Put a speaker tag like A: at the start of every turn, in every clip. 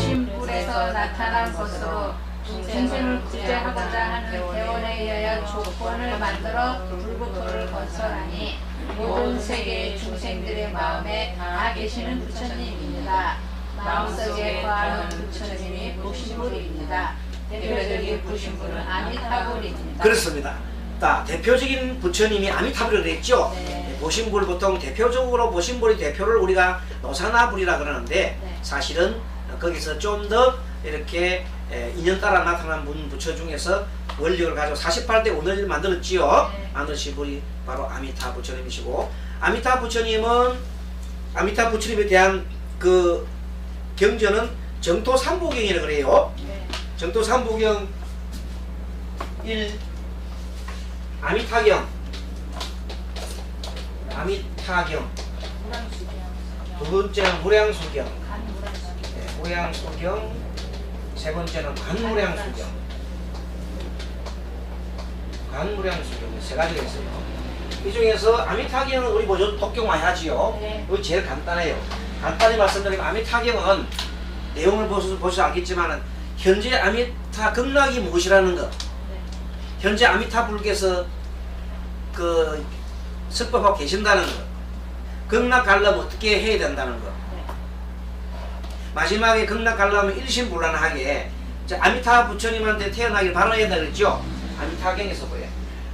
A: 보신불에서 나타난 것으로 중생을 구제하고자 하는 대원에 의하여 조건을 만들어 불구토를 건설하니 모든 세계의 중생들의 마음에 다 계시는 부처님입니다. 마음속에 거하는 부처님이 보신불입니다. 대표적인 부신불은 아미타불입니다.
B: 그렇습니다. 자, 대표적인 부처님이 아미타불이라고 그랬죠.
A: 네.
B: 보신불 보통 대표적으로 보신불의 대표를 우리가 노사나불이라 그러는데
A: 네.
B: 사실은 거기서 좀 더 이렇게 인연 따라 나타난 부처 중에서 원력을 가지고 48대 원을 만들었지요.
A: 네.
B: 만드신 분이 바로 아미타 부처님이시고, 아미타 부처님은 아미타 부처님에 대한 그 경전은 정토 삼부경이라고 그래요.
A: 네.
B: 정토 삼부경 1 아미타경, 아미타경, 두 번째는 무량수경, 무량수경, 세 번째는 관무량수경. 관무량수경 세 가지가 있어요. 이 중에서 아미타경은 우리 뭐죠? 독경 많이 하지요.
A: 네.
B: 이거 제일 간단해요. 간단히 말씀드리면 아미타경은 내용을 보셔서 알겠지만은 현재 아미타 극락이 무엇이라는 것, 현재 아미타 불께서 그 석법하고 계신다는 것, 극락 가려면 어떻게 해야 된다는 것, 마지막에 극락 가려면 일심불란하게 아미타 부처님한테 태어나길 바라야 되겠죠. 아미타경에서 보여.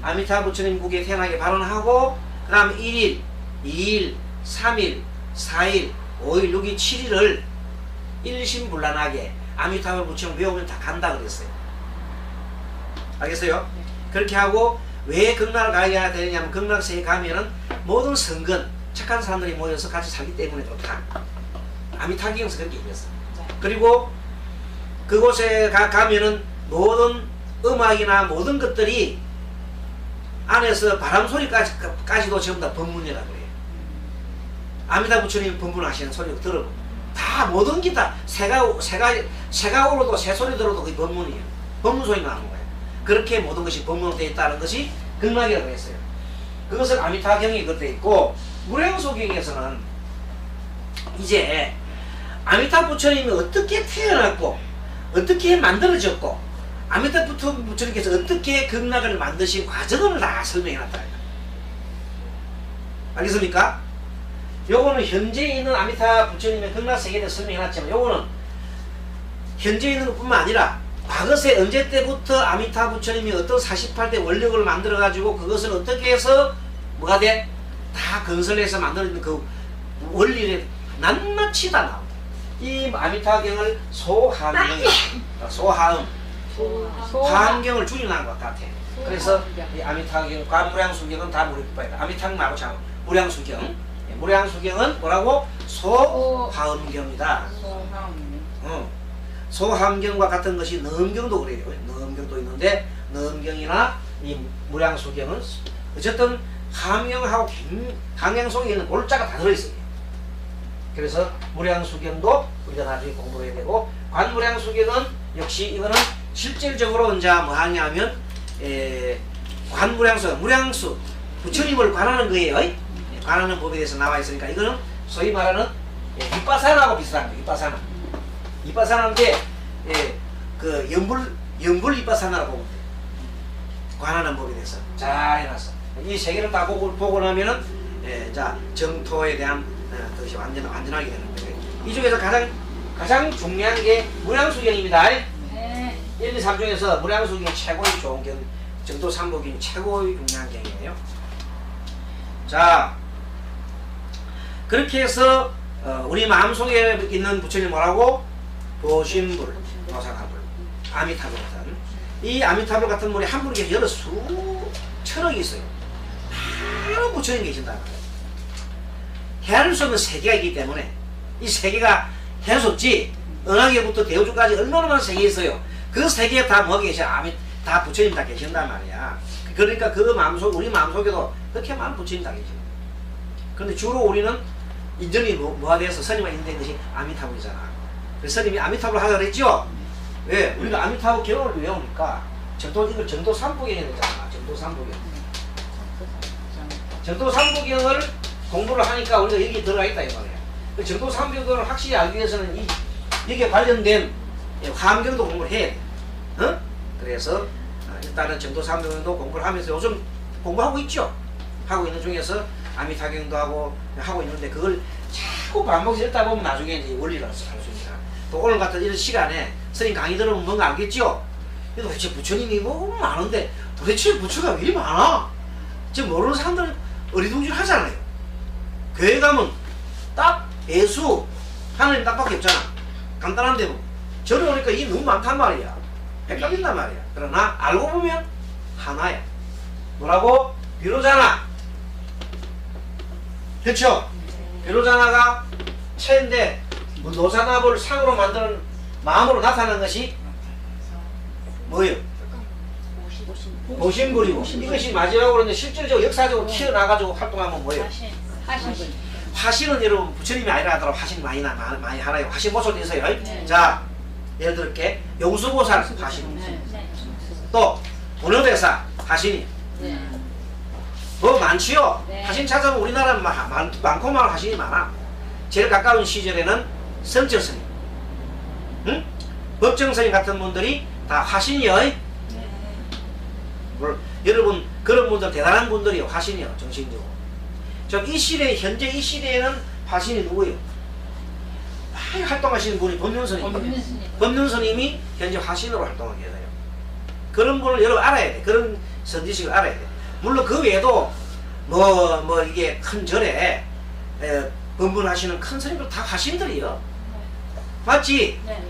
B: 아미타 부처님 국에 태어나길 바라하고, 그 다음 1일, 2일, 3일, 4일, 5일, 6일, 7일을 일심불란하게 아미타불 부처님 외우면 다 간다 그랬어요. 알겠어요? 그렇게 하고 왜 극락을 가야 되느냐면 극락세에 가면은 모든 성근, 착한 사람들이 모여서 같이 살기 때문에 좋다. 아미타경에서 그렇게 얘기했어. 그리고 그곳에 가면은 모든 음악이나 모든 것들이 안에서 바람소리까지도 전부 다 법문이라고 해요. 아미타 부처님 법문하시는 소리 들어보면 다 모든 게 다 새가 울어도 새소리 들어도 그게 법문이에요. 법문 소리 나는 거예요. 그렇게 모든 것이 법문으로 되어 있다는 것이 극락이라고 했어요. 그것을 아미타경이 그렇게 있고, 무량소경에서는 이제 아미타 부처님이 어떻게 태어났고 어떻게 만들어졌고 아미타 부처님께서 어떻게 극락을 만드신 과정을 다 설명해놨다. 알겠습니까? 요거는 현재 있는 아미타 부처님의 극락 세계를 설명해놨지만, 요거는 현재 있는 것뿐만 아니라 과거세 언제 때부터 아미타 부처님이 어떤 48대 원력을 만들어 가지고 그것을 어떻게 해서 뭐가 돼? 다 건설해서 만들어진 그 원리를 낱낱이 다 나옵니다. 이 아미타경을 화엄경을 줄여놓은 것 같아. 그래서 이 아미타경, 관무량수경은 다 무량수경이다. 아미타경 말고 참 무량수경. 무량수경은 뭐라고? 소화엄경이다. 소화엄경과 같은 것이 너엄경도 그래요. 너엄경도 있는데 너엄경이나 이 무량수경은 어쨌든 화엄경하고 강경 속에 있는 골자가 다 들어있어요. 그래서 무량수경도 우리가 나중에 공부해야 되고, 관무량수경은 역시 이거는 실질적으로 이제 뭐 하냐면 관무량수, 무량수 부처님을 관하는 거예요. 관하는 법에 대해서 나와 있으니까 이거는 소위 말하는 윗바사나하고 비슷한 거예요. 윗바사나. 윗바사나인데 그 연불 윗바사나라고 보면 돼요. 관하는 법에 대해서 잘 해놨어. 이 세 개를 다 보고 나면은 자 정토에 대한 그것이 완전하게 되는 거예요. 이 중에서 가장 중요한 게 무량수경입니다.
A: 네.
B: 1, 2, 3 중에서 무량수경이 최고의 좋은 경, 정토 삼부경이 최고의 중요한 경이에요. 자, 그렇게 해서 우리 마음속에 있는 부처님 뭐라고? 보신불, 노사나불, 아미타불 같은, 이 아미타불 같은 물이 한 분이 여러 수천억이 있어요. 바로 부처님 계신다는 거예요. 헤아릴 수 없는 세계가 있기 때문에 이 세계가 헤아릴 수 없지. 은하계부터 대우주까지 얼마나 많은 세계가 있어요. 그 세계에 다 뭐가 계셔? 다 부처님 다 계신단 말이야. 그러니까 그 마음속, 우리 마음속에도 그렇게 많은 부처님 다 계셔. 그런데 주로 우리는 인정이 뭐가 돼서 스님만 인정된 것이 아미타불이잖아. 그래서 스님이 아미타불 하자고 그랬죠? 왜? 우리가 아미타불 경을 외우니까 이걸 정도 삼부경이 되잖아. 정도 삼부경. 정도 삼부경을 공부를 하니까 우리가 여기 들어가 있다 이 말이야. 정도 삼부경을 확실히 알기 위해서는 이 이게 관련된 화엄경도 공부를 해야 돼. 어? 그래서 일단은 정도 3정도 공부를 하면서 요즘 공부하고 있죠. 하고 있는 중에서 아미타경도 하고 있는데 그걸 자꾸 반복해서 읽다 보면 나중에 이제 원리를 알 수 있습니다. 또 오늘 같은 이런 시간에 스님 강의 들으면 뭔가 알겠죠? 도대체 부처님이 뭐 많은데 도대체 부처가 왜 이리 많아? 지금 모르는 사람들은 어리둥절 하잖아요. 교회 가면 딱 예수 하나님 딱밖에 없잖아. 간단한데 뭐 절에 오니까 이게 너무 많단 말이야. 헷갈린단 말이야. 그러나 알고 보면 하나야. 뭐라고? 비로자나. 그렇죠? 비로자나가 체인데 뭐 노자나볼 상으로 만드는 마음으로 나타나는 것이 뭐예요? 보신불이고 이것이 마지막으로 그런데 실질적으로 역사적으로 튀어나가지고 활동하면 뭐예요?
A: 화신.
B: 화신은 여러분 부처님이 아니라 하더라도 화신 많이 하나요. 화신 모습도 있어요.
A: 네.
B: 자 예를 들게 용수보살 화신,
A: 네.
B: 또 도노대사 화신이 뭐 많지요.
A: 네.
B: 화신 찾아보면 우리나라는 많고 많은 화신이 많아. 제일 가까운 시절에는 성정스님, 응? 법정스님 같은 분들이 다 화신이요. 여러분 그런 분들 대단한 분들이요. 화신이요. 정신적으로. 좀 이 시대 현재 이 시대에는 화신이 누구예요? 많이 활동하시는 분이 법륜스님. 법륜스님이 현재 화신으로 활동하게 돼요. 그런 분을 여러분 알아야 돼. 그런 선지식을 알아야 돼. 물론 그 외에도 뭐 이게 큰 절에 법문하시는 큰 스님들 다 화신들이요. 맞지?
A: 네.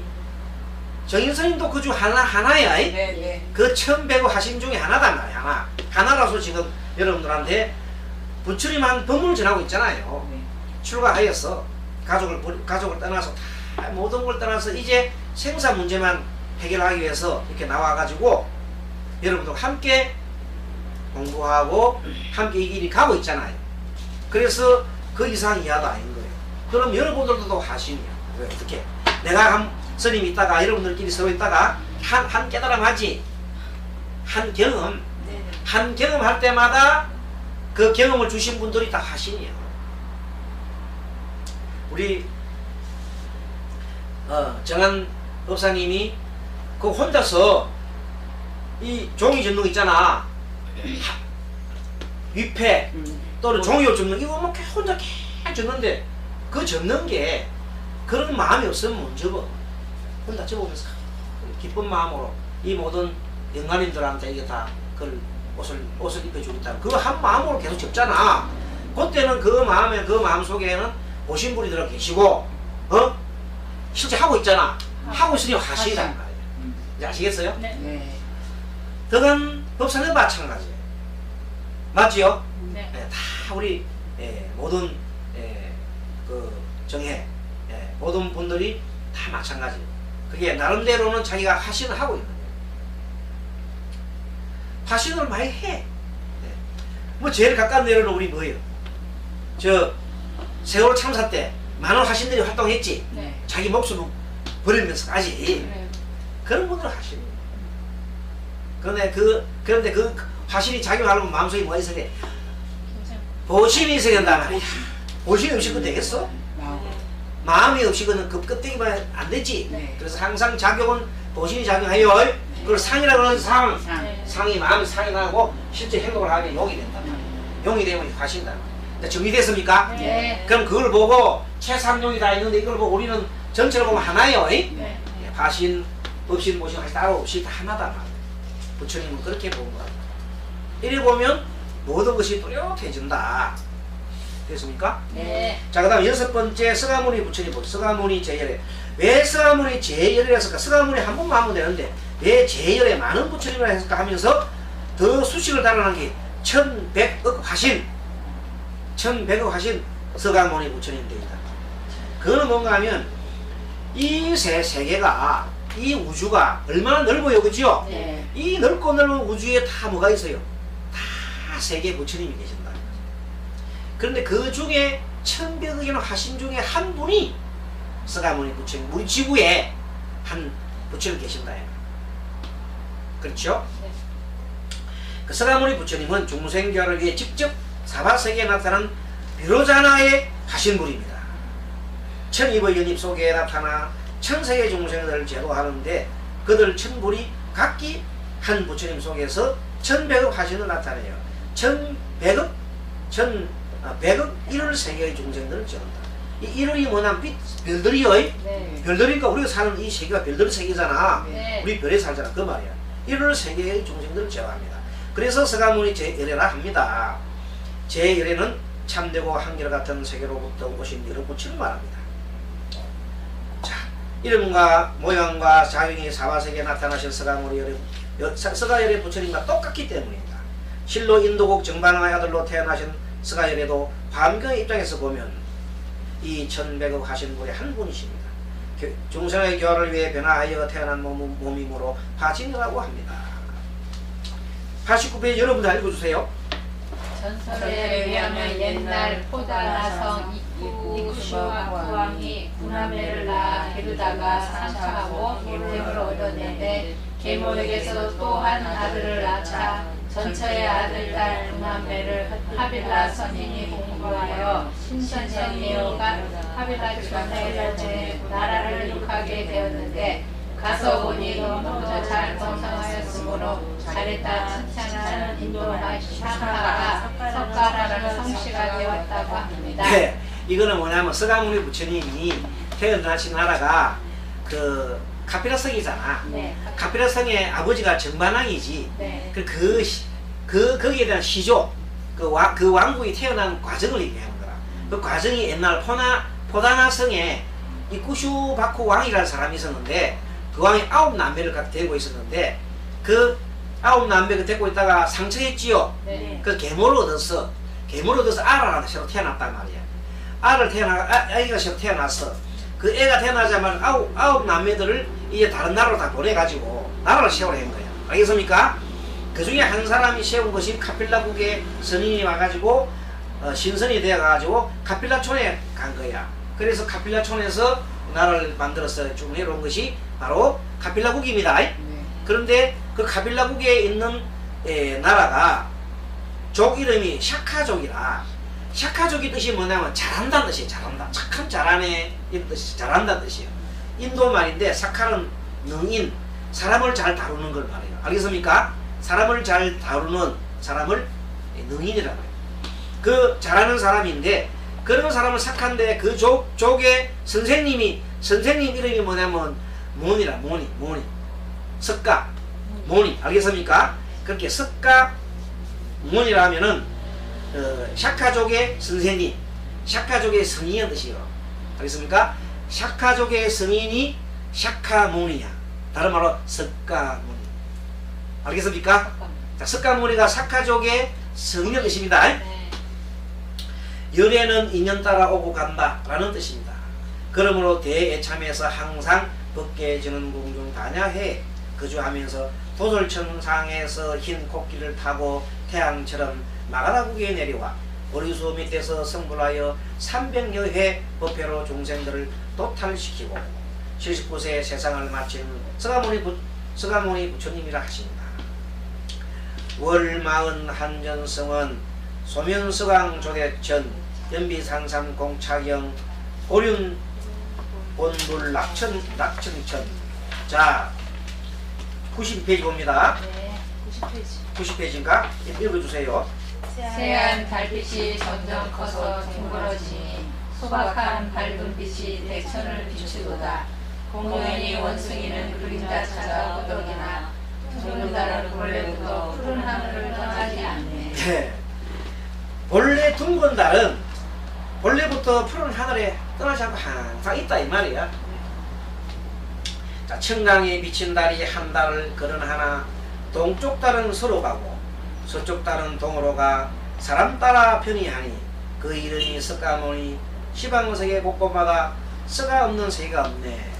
B: 정인스님도 그 중 하나야.
C: 네네.
B: 그 1100의 화신 중에 하나단 말이야. 하나라서 지금 여러분들한테 부처님한 법문을 전하고 있잖아요.
C: 네.
B: 출가하여서 가족을 떠나서 다 모든 걸 떠나서 이제 생사 문제만 해결하기 위해서 이렇게 나와가지고 여러분들 함께 공부하고 함께 이 길이 가고 있잖아요. 그래서 그 이상 이하도 아닌 거예요. 그럼 여러분들도 화신이야. 왜 어떻게? 내가 한 스님이 있다가 여러분들끼리 서로 있다가 한 깨달음 하지. 한 경험. 한 경험할 때마다 그 경험을 주신 분들이 다 화신이에요. 우리 정한 법사님이 그 혼자서 이 종이 접는 있잖아. 위패 또는 종이로 접는 이거 뭐 혼자 계속 접는데 그 접는 게 그런 마음이 없으면 못 접어. 혼자 접으면서 기쁜 마음으로 이 모든 영가님들한테 이게 다 그걸 옷을 입혀주겠다. 그거 한 마음으로 계속 접잖아. 그때는 그 마음 속에는 오신 분이 들어 계시고, 실제 하고 있잖아. 하고 있으니 화신이란 말이에요. 이제 아시겠어요?
A: 네.
C: 네.
B: 더간 법사는 마찬가지예요. 맞지요?
A: 네.
B: 다 우리 모든 그 정해 모든 분들이 다 마찬가지예요. 그게 나름대로는 자기가 화신을 하고 있는 거예요. 화신을 많이 해. 뭐 제일 가까운 예로는 우리 뭐예요? 저 세월호 참사 때 많은 화신들이 활동했지.
A: 네.
B: 자기 목숨을 버리면서까지.
A: 네.
B: 그런 분들은 화신이에요. 그런데 그 화신이 작용하려면 마음속에 뭐가 있어야 돼? 보신이 있어야 된다 말이야. 보신이 없이는 되겠어? 마음이 없이는 그 껍데기만 안 되지.
C: 네.
B: 그래서 항상 작용은 보신이 작용해요. 그걸 상이라고 하는
A: 네.
B: 상이 마음이 상이 나고 실제 행동을 하면 용이 된단 말이야. 용이 되면 화신이다. 정리됐습니까?
A: 네.
B: 그럼 그걸 보고 최상용이 다 있는데 이걸 보고 우리는 전체를 보면 하나예요.
A: 네.
B: 화신, 법신, 보신 화신 따로 없이 다 하나다 말이야. 부처님은 그렇게 본 거야. 이래 보면 모든 것이 뚜렷해진다. 됐습니까?
A: 네.
B: 자, 그 다음 6번째 서가모니 부처님 볼 서가모니 제열에 왜 서가모니 제열을 했을까? 서가모니 한 번만 하면 되는데 왜 제열에 많은 부처님을 했을까 하면서 더 수식을 달아난 게 1100억 화신 1100억 화신 서가모니 부처님 되있다. 그거는 뭔가 하면 이 세계가 이 우주가 얼마나 넓어요, 그죠?
A: 네.
B: 이 넓고 넓은 우주에 다 뭐가 있어요? 다 세계 부처님이 계신다. 그런데 그 중에 1100억이나 화신 중에 한 분이 서가모니 부처님, 우리 지구에 한 부처님 계신다. 그렇죠?
A: 네.
B: 그 서가모니 부처님은 중생교화를 위해 직접 사바세계에 나타난 비로자나의 화신물입니다. 천이의 연입 속에 나타나 천세계 중생들을 제도하는데 그들 천불이 각기 한 부처님 속에서 천백억 화신을 나타내요. 천백억 백억 1월 세계의 중생들을 제도한다. 이 1월이 뭐냐면 별들이요.
A: 네.
B: 별들이니까 우리가 사는 이 세계가 별들 세계잖아.
A: 네.
B: 우리 별에 살잖아. 그 말이야. 1월 세계의 중생들을 제도합니다. 그래서 서가모니 제1회라 합니다. 제1회는 참되고 한결같은 세계로부터 오신 여러 부처를 말합니다. 자, 이름과 모양과 자용이 사바세계에 나타나신 서가모니 서가열의 부처님과 똑같기 때문입니다. 실로 인도국 정반왕의 아들로 태어나신 서가열에도 화엄경의 입장에서 보면 이 천백억 하신 분의 한 분이십니다. 중생의 교화를 위해 변화하여 태어난 몸이므로 화진이라고 합니다. 89페이지 여러분들 읽어주세요.
A: 전설에 의하면 옛날 포다나성 이쿠시와 구왕이 구남매를 낳아 기르다가 상처하고 계모를 얻었는데 계모에게서 또 한 아들을 낳자 전처의 아들 딸 구남매를 하빌라 선인이 공부하여 신선성이어가 하빌라 촌에 나라를 육하게 되었는데 가서 보니 너무도 잘 번성하였으므로 잘했다 칭찬하는 인도나 샤카가 석가라는 성씨가 되었다고 합니다.
B: 네, 이거는 뭐냐면 서가모니 부처님이 태어나신 나라가 그 카피라성이잖아.
A: 네.
B: 카피라성의 아버지가 정반왕이지.
A: 네.
B: 거기에 대한 시조, 그 왕국이 태어난 과정을 얘기하는 거라. 그 과정이 옛날 포다나성에 이 쿠슈바쿠 왕이라는 사람이 있었는데 그 왕이 9남매를 데리고 있었는데 그 9남매를 데리고 있다가 상처했지요.
A: 네.
B: 그 계모를 얻어서 알을 하나 새로 태어났단 말이야. 아이가 새로 태어났어. 그 애가 태어나자마자 아홉 남매들을 이제 다른 나라로 다 보내가지고 나라를 세우려 한 거야. 알겠습니까? 그 중에 한 사람이 세운 것이 카필라국의 선인이 와가지고 신선이 되어가지고 카필라촌에 간 거야. 그래서 카필라촌에서 나라를 만들어서 쭉 내려온 것이 바로 카필라국입니다. 그런데 그 카필라국에 있는 나라가 족 이름이 샤카족이라 샤카족의 뜻이 뭐냐면 잘한다는 뜻이에요. 잘한다. 착한 잘하네 이런 뜻이 잘한다는 뜻이에요. 인도 말인데 샤카는 능인, 사람을 잘 다루는 걸 말해요. 알겠습니까? 사람을 잘 다루는 사람을 능인이라고 해요. 그 잘하는 사람인데 그런 사람은 착한데 그 족의 선생님 이름이 뭐냐면 모니라. 모니 석가 모니. 알겠습니까? 그렇게 석가 모니라 하면은 샤카족의 선생님, 샤카족의 성인의 뜻이요. 알겠습니까? 샤카족의 성인이 샤카모니야. 다른 말로 석가모니. 알겠습니까? 자, 석가모니가 샤카족의 성인의 뜻입니다.
A: 네.
B: 열애는 인연 따라 오고 간다 라는 뜻입니다. 그러므로 대애참에서 항상 법계해주는 궁중 다냐해 거주하면서 도솔천상에서 흰 코끼리를 타고 태양처럼 마가다국에 내려와 오리수 밑에서 성불하여 300여 회 법회로 중생들을 도탈시키고 79세 세상을 마친 서가모니 부처님이라 하십니다. 월마은 한전성은 소면서강 조대천 연비상삼 공차경 오륜 본불 낙천천. 자 90페이지 봅니다.
A: 네.
B: 90페이지인가? 읽어주세요.
A: 새한 달빛이 점점 커서 둥그러지니 소박한 밝은 빛이 대천을 비추도다. 공연히 원숭이는 그림자 찾아 호덕이나 둥근달은 본래부터 푸른 하늘을 떠나지 않네.
B: 네. 본래 둥근 달은 본래부터 푸른 하늘에 떠나지 않고 항상 있다 이 말이야. 자, 청강에 비친 달이 한 달을 거론하나 동쪽 달은 서로 가고 서쪽 달은 동으로 가 사람 따라 편이하니 그 이름이 석가모니 시방세계 곳곳마다 서가 없는 세계가 없네.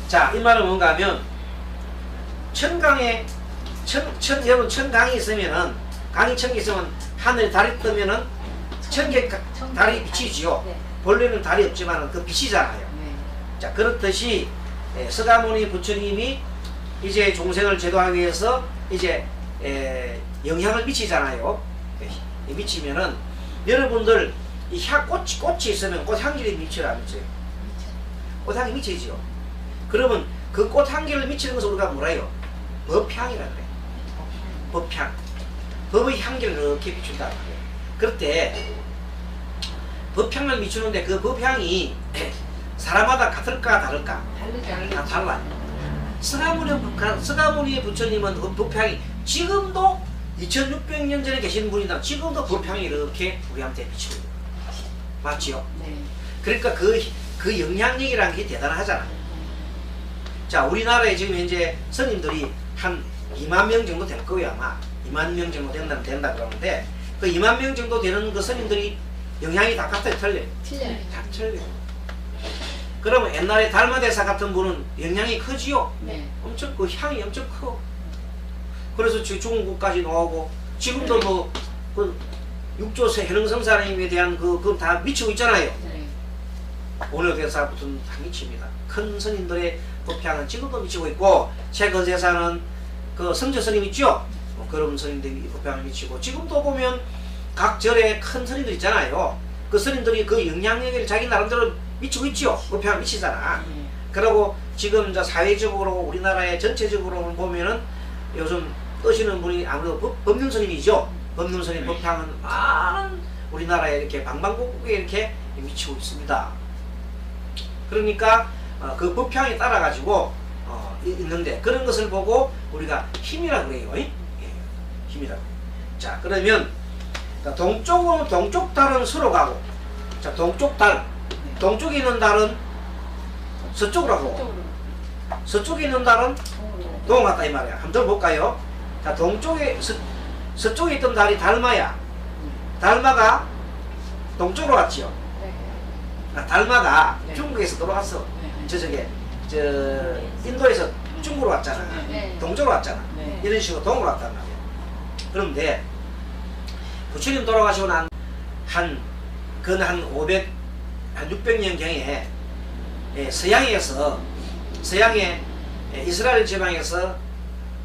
B: 자, 이 말은 뭔가 하면 천강에 여러분 천강이 있으면은 강이 천개 있으면 하늘에 달이 뜨면은 천개 달이 비치지요.
A: 네.
B: 본래는 달이 없지만 그 빛이잖아요.
A: 네.
B: 자, 그렇듯이 서가모니 부처님이 이제 종생을 제도하기 위해서 이제 영향을 미치잖아요. 미치면은 여러분들 이 꽃이 있으면 꽃 향기를 미쳐요, 안 미쳐요? 꽃향기 미치지요. 그러면 그 꽃향기를 미치는 것을 우리가 뭐라 해요? 법향이라 그래. 법향. 법의 향기를 이렇게 비춘다 말이에요. 그럴 때 법향을 미치는데 그 법향이 사람마다 같을까 다를까? 다 달라. 서가모니 부처님은 그 법향이 지금도 2600년 전에 계신 분이다. 지금도 법향이 이렇게 우리한테 비치고 있는 거예요. 맞지요?
A: 네.
B: 그러니까 그 영향력이라는 게 대단하잖아. 자, 우리나라에 지금 현재 스님들이 한 2만 명 정도 될 거예요, 아마. 2만 명 정도 된다 그러는데, 그 2만 명 정도 되는 그 스님들이 영향이 다 같아요, 틀려요?
A: 틀려요.
B: 다 틀려요. 그러면 옛날에 달마대사 같은 분은 영향이 크지요?
A: 네.
B: 엄청, 그 향이 엄청 커. 그래서 중국까지 나오고, 지금도 뭐, 그 육조세 해능성사님에 대한 그거 다 미치고 있잖아요.
A: 네.
B: 오늘 대사부터는 다 미칩니다. 큰 스님들의 법향은 지금도 미치고 있고, 최근 대사는 그 성저 스님 있죠? 그런 스님들이 법향을 미치고, 지금도 보면 각 절에 큰 스님들 있잖아요. 그 스님들이 그 영향력을 자기 나름대로 미치고 있죠. 법향을 미치잖아.
A: 네.
B: 그리고 지금 이제 사회적으로 우리나라의 전체적으로 보면은 요즘 뜨시는 분이 아무래도 법륜 스님이죠. 법륜 스님 법향은 많은 우리나라에 이렇게 방방곡곡에 이렇게 미치고 있습니다. 그러니까 그 법향에 따라 가지고 있는데 그런 것을 보고 우리가 힘이라 그래요. 예, 힘이라고. 자, 그러면 동쪽은 동쪽 달은 서로 가고, 자, 동쪽 달, 동쪽에 있는 달은 서쪽으로 가고, 서쪽에 있는 달은 동으로 갔다 이 말이야. 한번 들어볼까요? 자, 동쪽에 서쪽에 있던 달이 달마야. 달마가 동쪽으로 갔지요. 달마가
A: 네.
B: 중국에서 돌아갔어.
A: 네.
B: 저 인도에서 중국으로 왔잖아.
A: 네.
B: 동쪽으로 왔잖아.
A: 네.
B: 이런 식으로 동으로 왔단 말이야. 그런데 부처님 돌아가시고 난 한 600년 경에 서양의 이스라엘 지방에서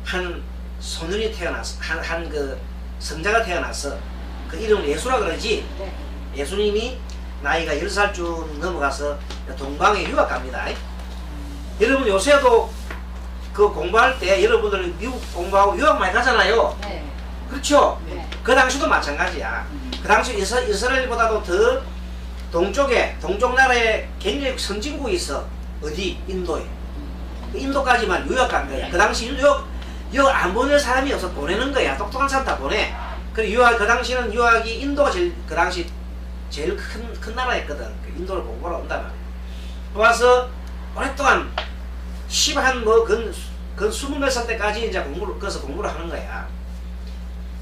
B: 한 소년이 태어났어. 한 그 성자가 태어났어. 그 이름을 예수라 그러지.
A: 네.
B: 예수님이 나이가 10살쯤 넘어가서 동방에 유학 갑니다. 여러분 요새도 그 공부할 때 여러분들 미국 공부하고 유학 많이 가잖아요.
A: 네.
B: 그렇죠?
A: 네.
B: 그 당시도 마찬가지야. 그 당시 이스라엘보다도 더 동쪽에, 동쪽 나라에 굉장히 선진국이 있어. 어디? 인도에. 인도까지만 유학 간 거야. 그 당시 유학 안 보낼 사람이 없어. 보내는 거야. 똑똑한 사람 다 보내. 그 당시는 유학이 인도가 그 당시 제일 큰 나라였거든. 그 인도를 공부하러 온단 말이야. 와서 오랫동안 근 20몇 살 때까지 이제 공부를 하는 거야.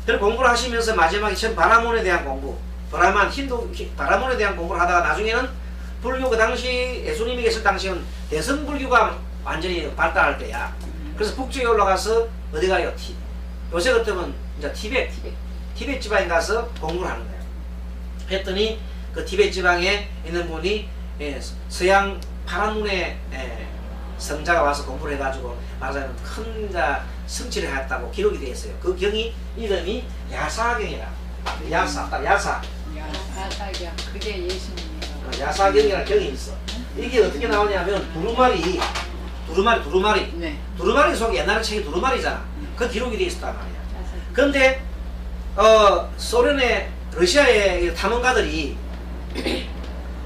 B: 그리고 공부를 하시면서 마지막에 처음 바라몬에 대한 공부, 바라몬에 대한 공부를 하다가 나중에는 불교 그 당시 예수님이 계실 당시는 대승불교가 완전히 발달할 때야. 그래서 북쪽에 올라가서 어디 가요? 요새 같으면 이제 티벳 지방에 가서 공부를 하는 거예요. 했더니 그 티벳 지방에 있는 분이 서양 파란 눈의 성자가 와서 공부를 해가지고 말하자면 큰 성취를 했다고 기록이 되어 있어요. 그 경이 이름이 야사경이라. 야사경.
A: 야사경. 그게 예수님이에요.
B: 야사경이라는 경이 있어. 이게 어떻게 나오냐면 두루마리.
A: 네.
B: 두루마리 속에 옛날에 책이 두루마리잖아. 그 기록이 되어 있었단 말이야.
A: 야사경.
B: 근데 러시아의 탐험가들이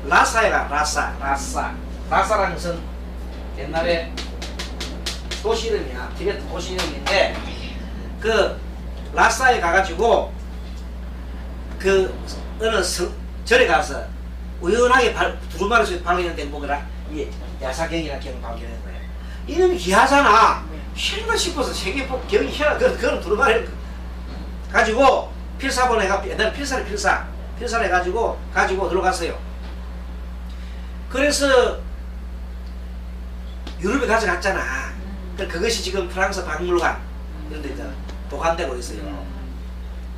B: 라사라는 것은 옛날에 도시 이름이야. 티베트 도시 이름인데 그 라사에 가가지고 그 어느 절에 가서 우연하게 두루마리 속에 발견된 뭐라 이 야사경이라는 경을 발견한 거야. 이놈이 귀하잖아. 희한가 싶어서 세계 경이 희한하. 그런 두루마리를 가지고 필사본 해가지고 옛날에 필사를 해가지고 들어갔어요. 그래서 유럽에 가져갔잖아. 그것이 지금 프랑스 박물관 이런 데 보관되고 있어요.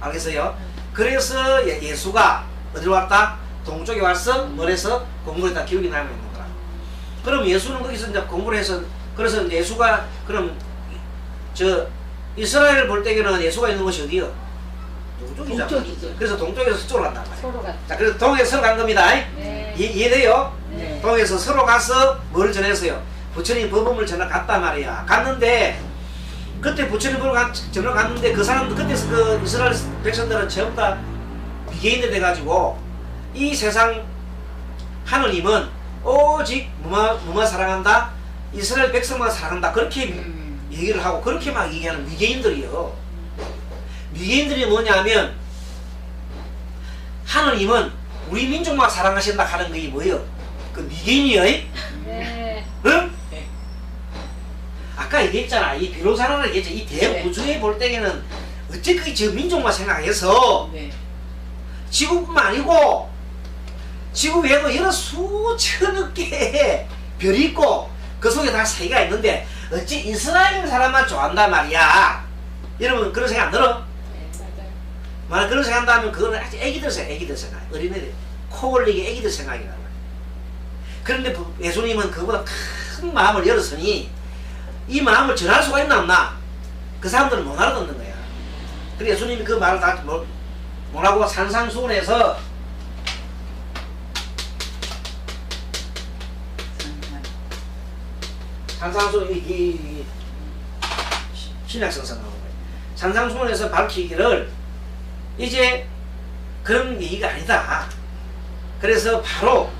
B: 알겠어요? 그래서 예수가 어디로 왔다? 동쪽에 와서 머리에서 공부를 다 기억이 남아 있는 거야. 그럼 예수는 거기서 이제 공부를 해서 그래서 예수가 그럼 이스라엘을 볼 때에는 예수가 있는 곳이 어디요? 동쪽이잖아.
A: 동쪽이죠.
B: 그래서 동쪽에서 서쪽으로 간단 말이야.
A: 서로 같.
B: 자, 그래서 동에서 서로 간 겁니다.
A: 네.
B: 이해돼요?
A: 네.
B: 동에서 서로 가서 뭘 전했어요? 부처님 법음을 전해 갔단 말이야. 갔는데 그때 부처님 법을 전해 갔는데 그 사람들 그때서 그 이스라엘 백성들은 전부 다 미개인들 돼가지고 이 세상 하느님은 오직 무마 사랑한다, 이스라엘 백성만 사랑한다, 그렇게 얘기를 하고 그렇게 막 얘기하는 미개인들이요. 미개인들이 뭐냐면 하느님은 우리 민족만 사랑하신다 하는 게 뭐예요? 그 미개인이요.
A: 네.
B: 응? 아까 얘기했잖아. 이 비로자라는 얘기했죠. 이 대우주에 볼 때에는 어쨌든 저 민족만 생각해서
A: 네.
B: 지구뿐만 아니고 지구 외에도 여러 수천억 개의 별이 있고 그 속에 다 세계가 있는데 어찌 이스라엘 사람만 좋아한단 말이야. 여러분 그런 생각 안 들어?
A: 네, 맞아요.
B: 만약 그런 생각 한다면 그거는 아직 애기들 생각, 어린애들 코 올리기 애기들 생각이란 말이야. 그런데 예수님은 그보다 큰 마음을 열었으니 이 마음을 전할 수가 있나 없나? 그 사람들은 못 알아듣는 거야. 그래서 예수님이 그 말을 다 뭐라고 산상수훈에서 산상수훈 이 신약성서 나오는 거예요. 산상수훈에서 밝히기를 이제 그런 얘기가 아니다. 그래서 바로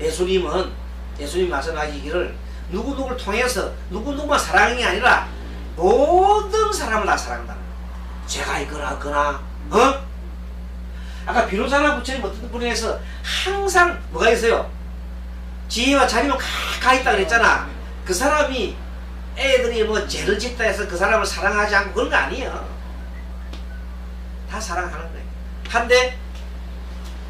B: 예수님 말씀하시기를 누구누구를 통해서 누구누구만 사랑하는 게 아니라 모든 사람을 다 사랑한다. 죄가 있거나 없거나 아까 비로자나 부처님 어떤 분에서 항상 뭐가 있어요? 지혜와 자비만 가까이 있다 그랬잖아. 그 사람이 애들이 뭐 죄를 짓다 해서 그 사람을 사랑하지 않고 그런 거 아니에요. 다 사랑하는 거예요. 한데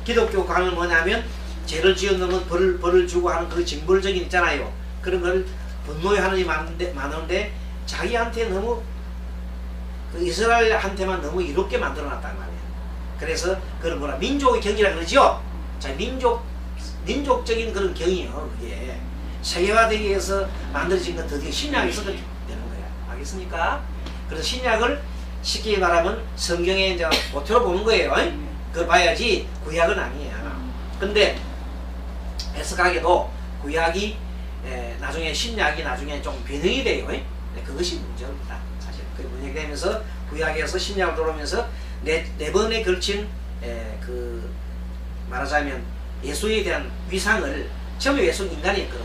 B: 기독교 강은 뭐냐면 죄를 지었는 벌을 주고 하는 그 징벌적인 있잖아요. 그런 걸 분노의 하느님이 많은데 자기한테 너무 그 이스라엘한테만 너무 이롭게 만들어놨단 말이에요. 그래서 그걸 뭐라 민족의 경이라 그러죠. 자, 민족적인 그런 경이요. 그게 세계화되기 위해서 만들어진 건 드디어 신약에서 그렇게 되는 거야. 알겠습니까? 그래서 신약을 쉽게 말하면 성경에 이제 모태로 보는 거예요. 그걸 봐야지 구약은 아니에요. 근데 해석하게도 구약이 나중에 신약이 나중에 좀 변형이 돼요. 그것이 문제입니다. 사실 그 문제가 되면서 구약에서 신약으로 들어오면서 네 번에 걸친 그 말하자면 예수에 대한 위상을 처음에 예수는 인간이었거든요.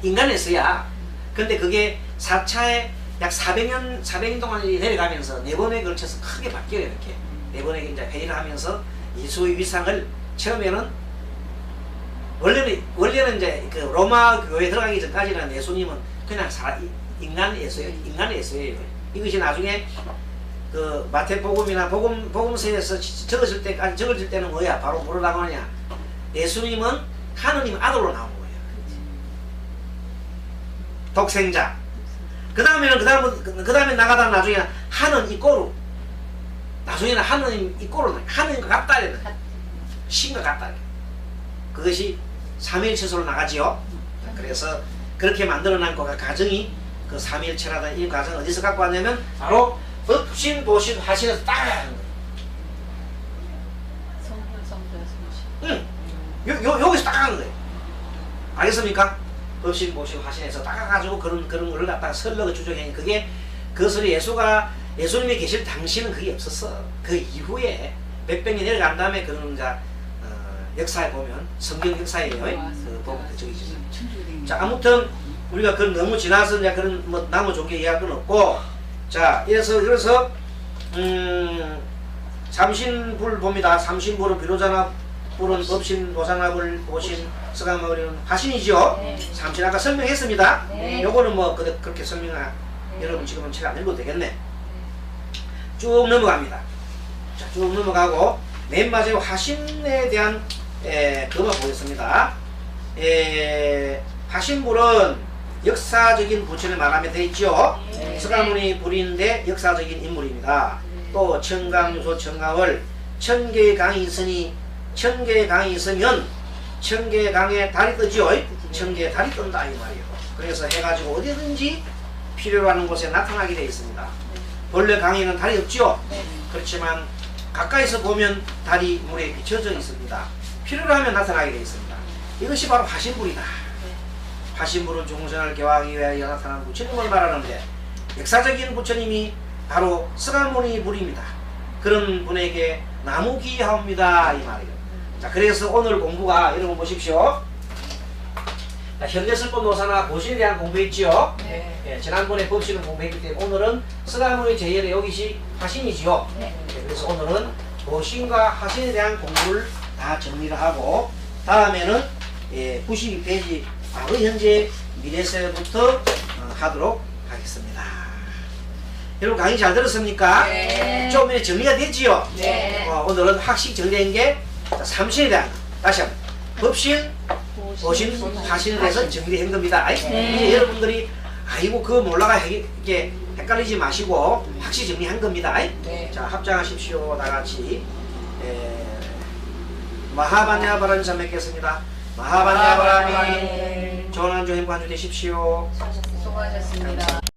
B: 인간이었어야. 근데 그게 4차에 약 400년 동안 내려가면서 네 번에 걸쳐서 크게 바뀌어요. 이렇게 네 번에 이제 회의를 하면서 예수의 위상을 처음에는 원래는 이제 그 로마 교회 들어가기 전까지는 예수님은 그냥 인간 예수예요. 이것이 나중에 그 마태복음이나 복음서에서 적어질 때는 뭐야? 바로 뭐라고 하냐? 예수님은 하느님 아들로 나온 거예요. 독생자. 그 다음에 나가다 나중에 하는 이꼬루. 나중에는 하느님 이꼬루. 하느님과 같다. 신과 같다. 그것이 삼위일체소로 나가지요. 그래서 그렇게 만들어낸 가정이 그 삼위일체라는 이 가정을 어디서 갖고 왔냐면 바로 법신, 보신, 화신에서 따라가는 거예요. 여기서 따라가는 거예요. 알겠습니까? 법신, 보신, 화신에서 따라가지고 그런 거를 갖다가 설렁을 주장해. 그게 그것을 예수님이 계실 당시는 그게 없었어. 그 이후에 몇백 년 내려간 다음에 그런 역사에 보면 성경 역사예요. 자, 아무튼 우리가 그건 너무 지나서 이제 그런 뭐 나무 좋게 이해할 건 없고, 자, 그래서 삼신불 봅니다. 삼신불은 비로자나 불은 법신, 보상나불, 보신, 서가마불은 화신이죠.
A: 네.
B: 삼신 아까 설명했습니다.
A: 네.
B: 요거는 뭐 그렇게 여러분 지금은 책 안 읽어도 되겠네. 쭉 넘어갑니다. 자, 쭉 넘어가고 맨 마지막 화신에 대한 그것만 보겠습니다. 화신불은 역사적인 부처를 말하면 되있죠.
A: 네.
B: 서가모니 불인데 역사적인 인물입니다. 또 청강유소 청강을 1000개의 강이 있으니 1000개의 강이 있으면 1000개의 강에 달이 뜨죠. 1000개의 달이 뜬다 이 말이에요. 그래서 해가지고 어디든지 필요로 하는 곳에 나타나게 되어 있습니다. 본래 강에는 달이 없죠. 그렇지만 가까이서 보면 달이 물에 비춰져 있습니다. 필요로 하면 나타나게 되어 있습니다. 이것이 바로 화신물이다. 화신물은 중생을 교화하기 위하여 나타나는 부처님을 말하는데 역사적인 부처님이 바로 스가모니 불입니다. 그런 분에게 나무기하옵니다 이 말이에요. 자, 그래서 오늘 공부가 여러분 보십시오. 현대설법 노사나 보신에 대한 공부했지요.
A: 네.
B: 예, 지난번에 법신을 공부했기 때문에 오늘은 스가모니 제열의 여기시 화신이지요.
A: 네.
B: 예, 그래서 오늘은 보신과 화신에 대한 공부를 다 정리를 하고 다음에는 92페이지 바로 현재 미래세부터 하도록 하겠습니다. 여러분 강의 잘 들었습니까?
A: 네.
B: 좀 정리가 됐지요?
A: 네.
B: 오늘은 확실히 정리된 게 삼신에 대한 다시 한번 법신, 보신, 화신에 대해서 정리한 겁니다.
A: 네.
B: 이제 여러분들이 아이고 그거 몰라가 이렇게 헷갈리지 마시고 확실히 정리한 겁니다.
A: 네.
B: 자, 합장하십시오. 다같이 마하반야바라미 참 뵙겠습니다. 마하반야바라미 좋은 한주 행복한 주 되십시오.
A: 수고하셨습니다.